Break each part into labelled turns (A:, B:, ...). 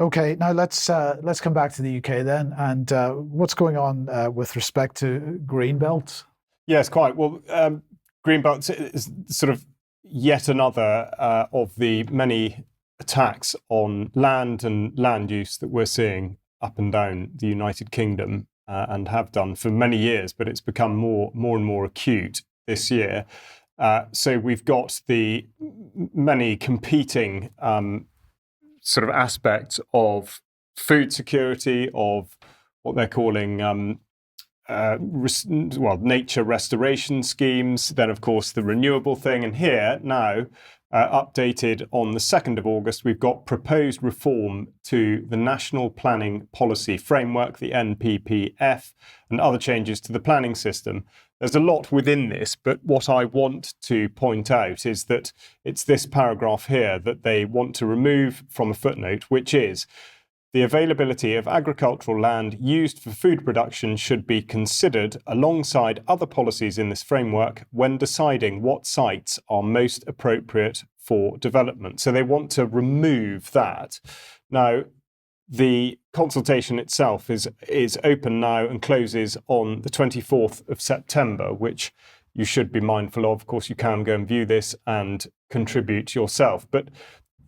A: Okay, now let's come back to the UK then, and what's going on with respect to greenbelt?
B: Yes, quite. Well, greenbelt is sort of yet another of the many attacks on land and land use that we're seeing up and down the United Kingdom and have done for many years, but it's become more and more acute this year. So we've got the many competing sort of aspects of food security, of what they're calling nature restoration schemes, then of course the renewable thing. And here now, updated on the 2nd of August, we've got proposed reform to the National Planning Policy Framework, the NPPF, and other changes to the planning system. There's a lot within this, but what I want to point out is that it's this paragraph here that they want to remove from a footnote, which is the availability of agricultural land used for food production should be considered alongside other policies in this framework when deciding what sites are most appropriate for development. So they want to remove that. Now, the consultation itself is open now and closes on the 24th of September, which you should be mindful of. Of course, you can go and view this and contribute yourself. But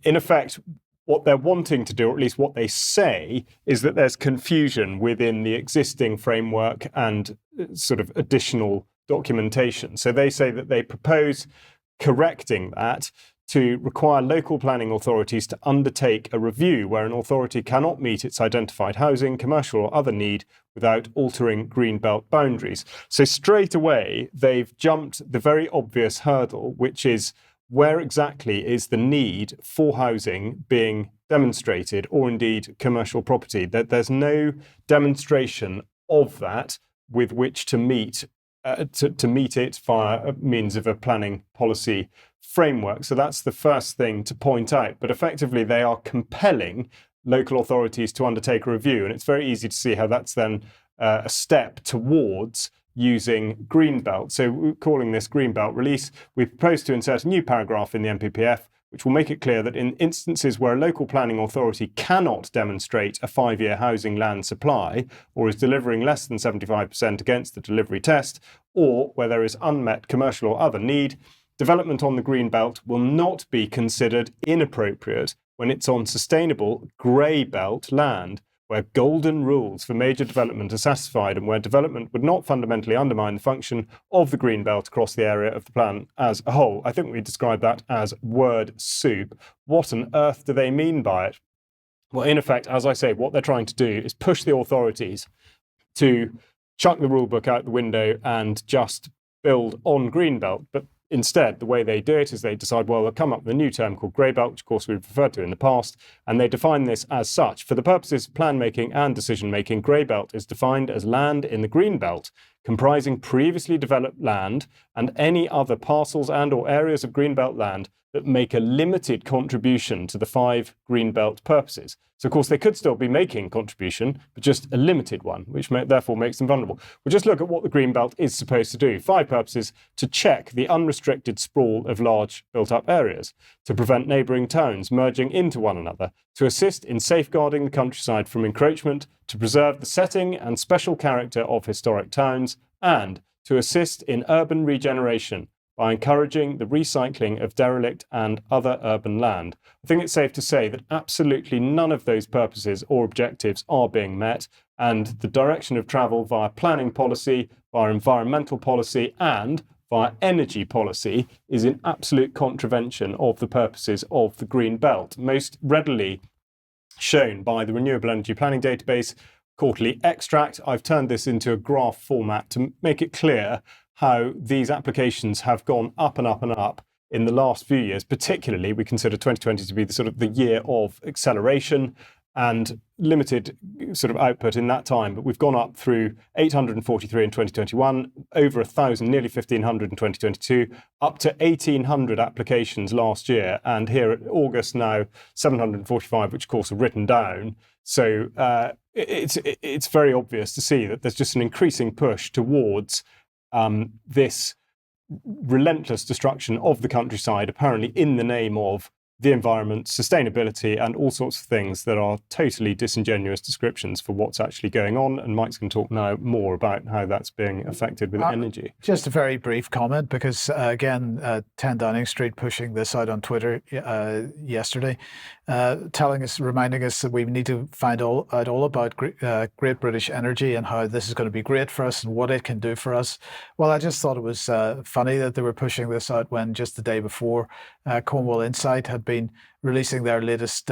B: in effect, what they're wanting to do, or at least what they say, is that there's confusion within the existing framework and sort of additional documentation. So they say that they propose correcting that to require local planning authorities to undertake a review where an authority cannot meet its identified housing, commercial or other need without altering greenbelt boundaries. So straight away, they've jumped the very obvious hurdle, which is where exactly is the need for housing being demonstrated, or indeed commercial property. That there's no demonstration of that with which to meet it via means of a planning policy framework. So that's the first thing to point out. But effectively, they are compelling local authorities to undertake a review, and it's very easy to see how that's then a step towards using greenbelt. So we're calling this greenbelt release. We propose to insert a new paragraph in the NPPF, which will make it clear that in instances where a local planning authority cannot demonstrate a 5-year housing land supply or is delivering less than 75% against the delivery test, or where there is unmet commercial or other need, development on the greenbelt will not be considered inappropriate when it's on sustainable grey belt land, where golden rules for major development are satisfied and where development would not fundamentally undermine the function of the green belt across the area of the plan as a whole. I think we describe that as word soup. What on earth do they mean by it? Well, in effect, as I say, what they're trying to do is push the authorities to chuck the rule book out the window and just build on green belt. But instead, the way they do it is they decide, well, they'll come up with a new term called grey belt, which of course we've referred to in the past, and they define this as such. For the purposes of plan making and decision making, grey belt is defined as land in the green belt, comprising previously developed land and any other parcels and or areas of greenbelt land that make a limited contribution to the 5 greenbelt purposes. So, of course, they could still be making contribution, but just a limited one, which therefore makes them vulnerable. We'll just look at what the greenbelt is supposed to do. 5 purposes: to check the unrestricted sprawl of large built-up areas, to prevent neighbouring towns merging into one another, to assist in safeguarding the countryside from encroachment, to preserve the setting and special character of historic towns, and to assist in urban regeneration by encouraging the recycling of derelict and other urban land. I think it's safe to say that absolutely none of those purposes or objectives are being met, and the direction of travel via planning policy, via environmental policy, and via energy policy is in absolute contravention of the purposes of the Green Belt, most readily shown by the Renewable Energy Planning Database quarterly extract. I've turned this into a graph format to make it clear how these applications have gone up and up and up in the last few years. Particularly, we consider 2020 to be the sort of the year of acceleration and limited sort of output in that time. But we've gone up through 843 in 2021, over 1,000, nearly 1,500 in 2022, up to 1,800 applications last year. And here at August now, 745, which of course are written down. So it's very obvious to see that there's just an increasing push towards this relentless destruction of the countryside, apparently in the name of the environment, sustainability, and all sorts of things that are totally disingenuous descriptions for what's actually going on. And Mike's going to talk now more about how that's being affected with energy.
A: Just a very brief comment, because again, 10 Downing Street pushing this out on Twitter yesterday, reminding us that we need to find out all about Great British Energy and how this is going to be great for us and what it can do for us. Well, I just thought it was funny that they were pushing this out when just the day before Cornwall Insight had been releasing their latest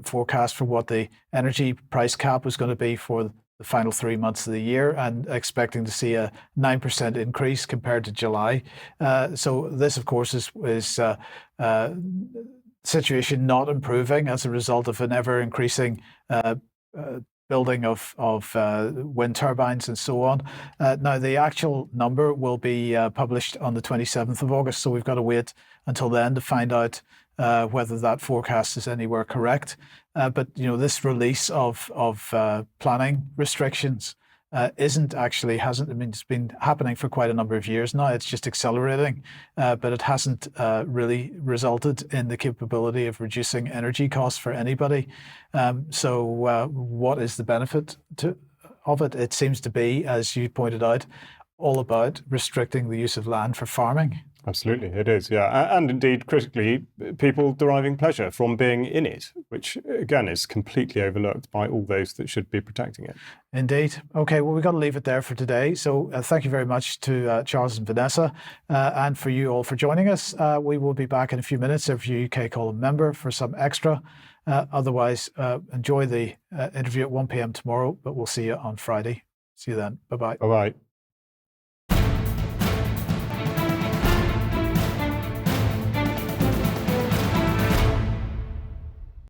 A: forecast for what the energy price cap was going to be for the final 3 months of the year, and expecting to see a 9% increase compared to July. So this, of course, is situation not improving as a result of an ever increasing building of wind turbines and so on. Now, the actual number will be published on the 27th of August, so we've got to wait until then to find out whether that forecast is anywhere correct. But this release of planning restrictions it's been happening for quite a number of years now. It's just accelerating, but it hasn't really resulted in the capability of reducing energy costs for anybody. So what is the benefit of it? It seems to be, as you pointed out, all about restricting the use of land for farming.
B: Absolutely, it is, yeah. And indeed, critically, people deriving pleasure from being in it, which, again, is completely overlooked by all those that should be protecting it.
A: Indeed. Okay, well, we've got to leave it there for today. So thank you very much to Charles and Vanessa, and for you all for joining us. We will be back in a few minutes if you're a UK Column member for some extra. Otherwise, enjoy the interview at 1 p.m. tomorrow, but we'll see you on Friday. See you then. Bye-bye.
B: Bye-bye.